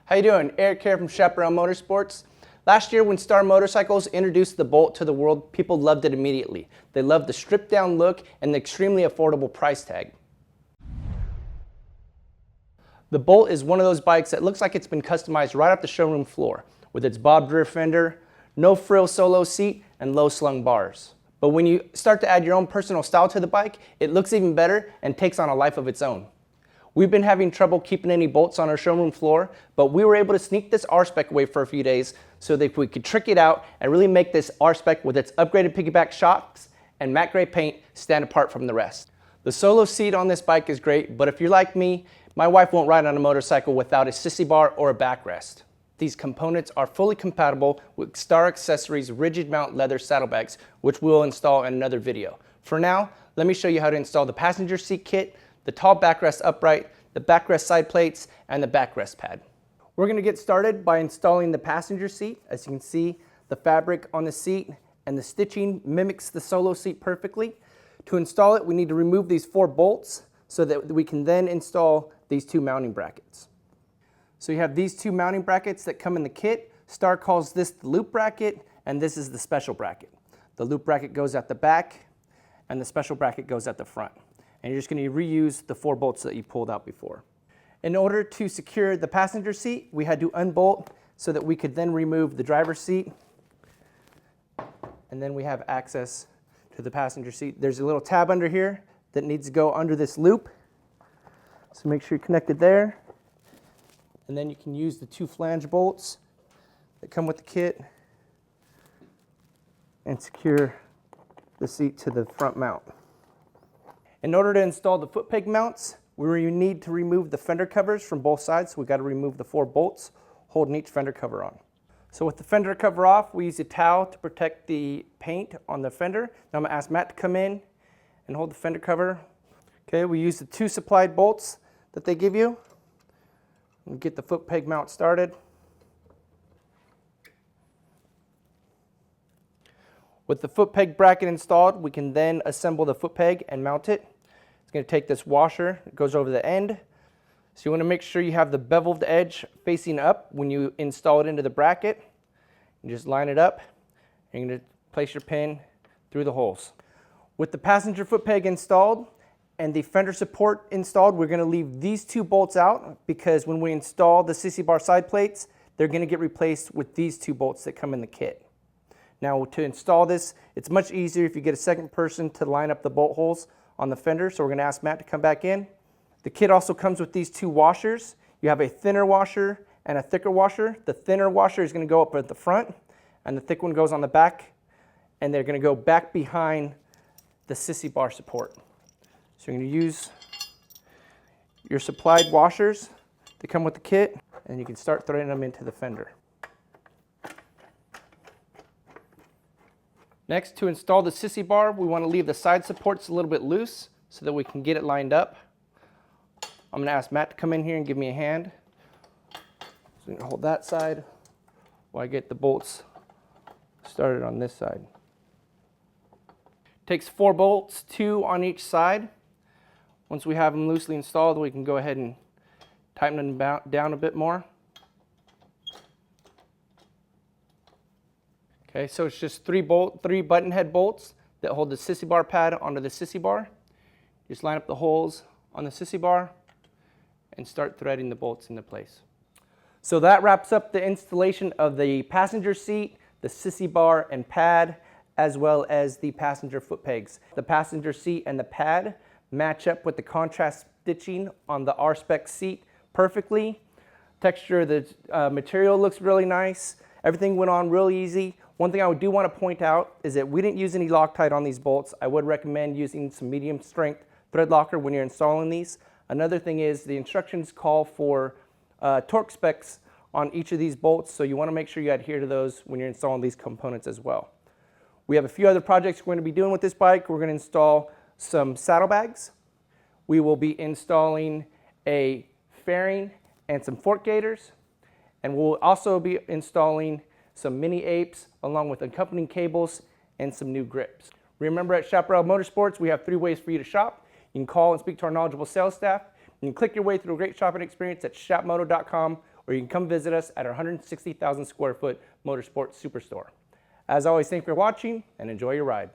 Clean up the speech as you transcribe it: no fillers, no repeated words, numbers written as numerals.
How you doing? Eric here from Chaparral Motorsports. Last year when Star Motorcycles introduced the Bolt to the world, people loved it immediately. They loved the stripped down look and the extremely affordable price tag. The Bolt is one of those bikes that looks like it's been customized right off the showroom floor, with its bobbed rear fender, no frill solo seat, and low slung bars. But when you start to add your own personal style to the bike, it looks even better and takes on a life of its own. We've been having trouble keeping any bolts on our showroom floor, but we were able to sneak this R-Spec away for a few days so that we could trick it out and really make this R-Spec with its upgraded piggyback shocks and matte gray paint stand apart from the rest. The solo seat on this bike is great, but if you're like me, my wife won't ride on a motorcycle without a Sissybar or a backrest. These components are fully compatible with Star Accessories rigid mount leather saddlebags, which we'll install in another video. For now, let me show you how to install the passenger seat kit, the tall backrest upright, the backrest side plates, and the backrest pad. We're going to get started by installing the passenger seat. As you can see, the fabric on the seat and the stitching mimics the solo seat perfectly. To install it, we need to remove these 4 bolts so that we can then install these 2 mounting brackets. So you have these 2 mounting brackets that come in the kit. Star calls this the loop bracket, and this is the special bracket. The loop bracket goes at the back, and the special bracket goes at the front. And you're just going to reuse the 4 bolts that you pulled out before. In order to secure the passenger seat, we had to unbolt so that we could then remove the driver's seat, and then we have access to the passenger seat. There's a little tab under here that needs to go under this loop, so make sure you're connected there. And then you can use the 2 flange bolts that come with the kit and secure the seat to the front mount. In order to install the foot peg mounts, we need to remove the fender covers from both sides. So we've got to remove the 4 bolts holding each fender cover on. So with the fender cover off, we use a towel to protect the paint on the fender. Now I'm going to ask Matt to come in and hold the fender cover. Okay, we use the 2 supplied bolts that they give you. And get the foot peg mount started. With the foot peg bracket installed, we can then assemble the foot peg and mount it. It's going to take this washer, it goes over the end. So you want to make sure you have the beveled edge facing up when you install it into the bracket. You just line it up, and you're going to place your pin through the holes. With the passenger foot peg installed and the fender support installed, we're going to leave these 2 bolts out because when we install the Sissybar side plates, they're going to get replaced with these 2 bolts that come in the kit. Now to install this, it's much easier if you get a second person to line up the bolt holes on the fender, so we're going to ask Matt to come back in. The kit also comes with these 2 washers. You have a thinner washer and a thicker washer. The thinner washer is going to go up at the front, and the thick one goes on the back, and they're going to go back behind the Sissybar support. So you're going to use your supplied washers that come with the kit, and you can start threading them into the fender. Next, to install the Sissybar, we want to leave the side supports a little bit loose so that we can get it lined up. I'm going to ask Matt to come in here and give me a hand. So I'm going to hold that side while I get the bolts started on this side. Takes 4 bolts, 2 on each side. Once we have them loosely installed, we can go ahead and tighten them down a bit more. Okay, so it's just 3 button head bolts that hold the Sissybar pad onto the Sissybar. Just line up the holes on the Sissybar and start threading the bolts into place. So that wraps up the installation of the passenger seat, the Sissybar and pad, as well as the passenger foot pegs. The passenger seat and the pad match up with the contrast stitching on the R-Spec seat perfectly. Texture of the material looks really nice. Everything went on real easy. One thing I do want to point out is that we didn't use any Loctite on these bolts. I would recommend using some medium strength thread locker when you're installing these. Another thing is the instructions call for torque specs on each of these bolts, so you want to make sure you adhere to those when you're installing these components as well. We have a few other projects we're going to be doing with this bike. We're going to install some saddlebags. We will be installing a fairing and some fork gaiters, and we'll also be installing some mini apes along with accompanying cables and some new grips. Remember, at Chaparral Motorsports, we have 3 ways for you to shop. You can call and speak to our knowledgeable sales staff. You can click your way through a great shopping experience at shopmoto.com, or you can come visit us at our 160,000 square foot Motorsports Superstore. As always, thank you for watching and enjoy your ride.